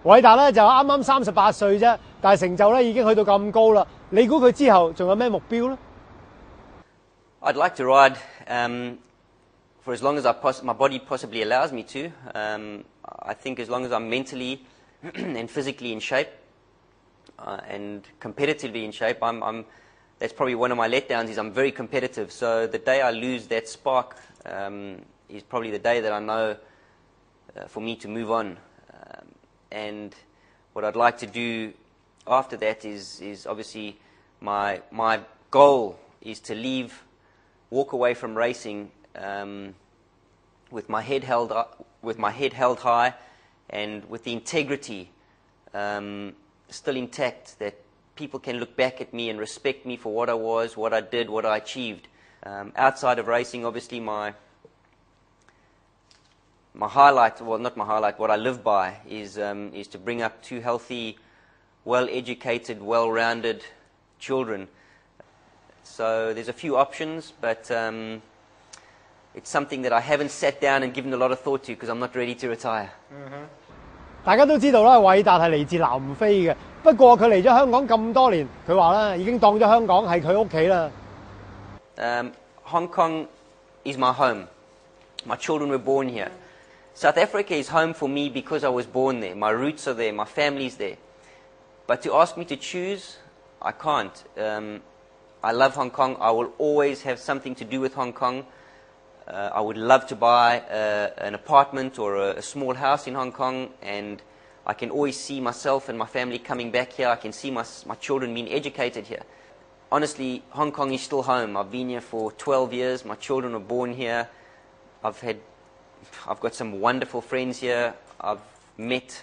偉達咧就啱啱38歲啫，但係成就咧已經去到咁高啦。你估佢之後仲有咩目標咧？ I'd like to ride for as long as my body possibly allows me to. I think as long as I'm mentally and physically in shape and competitively in shape, that's probably one of my letdowns is I'm very competitive. So the day I lose that spark is probably the day that I know for me to move on. And what I'd like to do after that is obviously my goal is to walk away from racing with my head held high and with the integrity still intact, that people can look back at me and respect me for what I was, what I did, what I achieved. Outside of racing, obviously my highlight, well, not my highlight, what I live by is to bring up two healthy, well-educated, well-rounded children. So there's a few options, but it's something that I haven't sat down and given a lot of thought to because I'm not ready to retire. 大家都知道啦，偉達係嚟自南非嘅，不過佢嚟咗香港咁多年，佢話咧已經當咗香港係佢屋企啦。Hong Kong is my home. My children were born here. South Africa is home for me because I was born there. My roots are there. My family's there. But to ask me to choose, I can't. I love Hong Kong. I will always have something to do with Hong Kong. I would love to buy an apartment or a small house in Hong Kong, and I can always see myself and my family coming back here. I can see my children being educated here. Honestly, Hong Kong is still home. I've been here for 12 years. My children were born here. I've got some wonderful friends here. I've met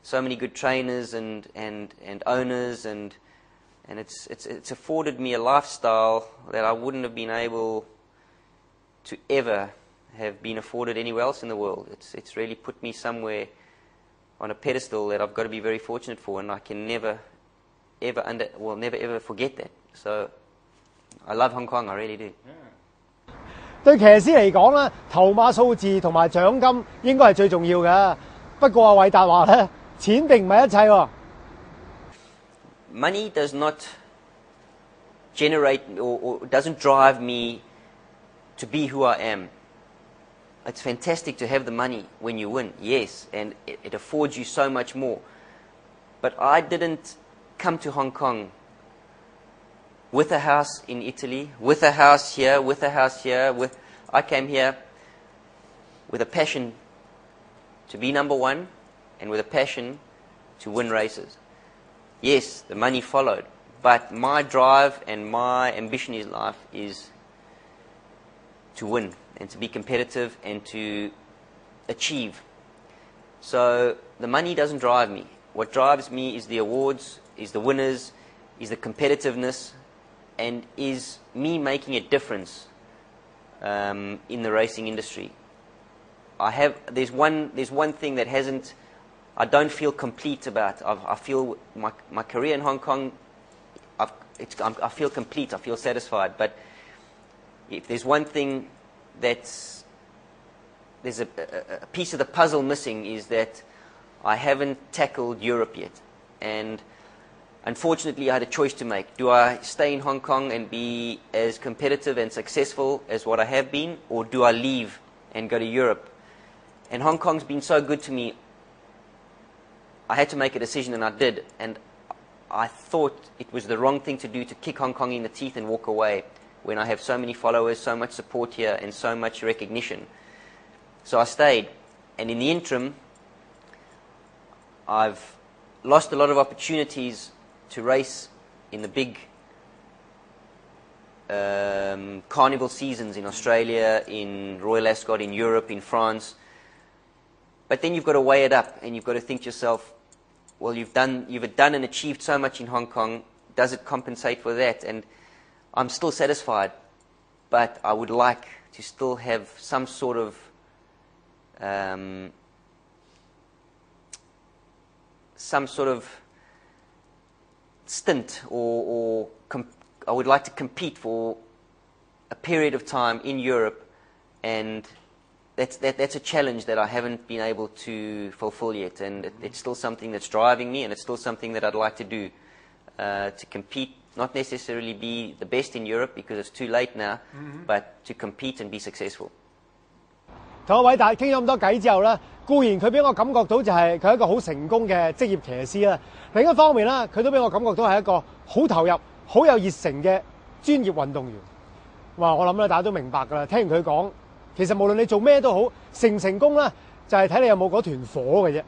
so many good trainers and owners, and it's afforded me a lifestyle that I wouldn't have been able to ever have been afforded anywhere else in the world. It's really put me somewhere on a pedestal that I've got to be very fortunate for, and I can never ever forget that. So I love Hong Kong, I really do. 對騎師嚟講咧，頭馬數字同埋獎金應該係最重要嘅。不過阿偉達話咧，錢並唔係一切喎。Money does not generate or doesn't drive me to be who I am. It's fantastic to have the money when you win, yes, and it affords you so much more. But I didn't come to Hong Kong with a house in Italy, with a house here, with a house here. I came here with a passion to be number one and with a passion to win races. Yes, the money followed, but my drive and my ambition in life is to win and to be competitive and to achieve. So the money doesn't drive me. What drives me is the awards, is the winners, is the competitiveness, and is me making a difference in the racing industry. There's one thing that I don't feel complete about. I feel my career in Hong Kong, I feel complete, I feel satisfied. But if there's one thing there's a piece of the puzzle missing, is that I haven't tackled Europe yet. And unfortunately, I had a choice to make. Do I stay in Hong Kong and be as competitive and successful as what I have been, or do I leave and go to Europe? And Hong Kong's been so good to me, I had to make a decision, and I did. And I thought it was the wrong thing to do, to kick Hong Kong in the teeth and walk away when I have so many followers, so much support here, and so much recognition. So I stayed. And in the interim, I've lost a lot of opportunities to race in the big carnival seasons in Australia, in Royal Ascot, in Europe, in France. But then you've got to weigh it up, and you've got to think to yourself, well, you've done and achieved so much in Hong Kong. Does it compensate for that? And I'm still satisfied, but I would like to still have some sort of stint, or I would like to compete for a period of time in Europe and that's a challenge that I haven't been able to fulfill yet, and it's still something that's driving me, and it's still something that I'd like to do, to compete, not necessarily be the best in Europe because it's too late now, but to compete and be successful. 同阿偉達傾咗咁多偈之後咧，固然佢俾我感覺到就係佢係一個好成功嘅職業騎師啦。另一方面咧，佢都俾我感覺到係一個好投入、好有熱誠嘅專業運動員。哇！我諗咧，大家都明白㗎啦。聽完佢講，其實無論你做咩都好，成唔成功咧，就係睇你有冇嗰團火嘅啫。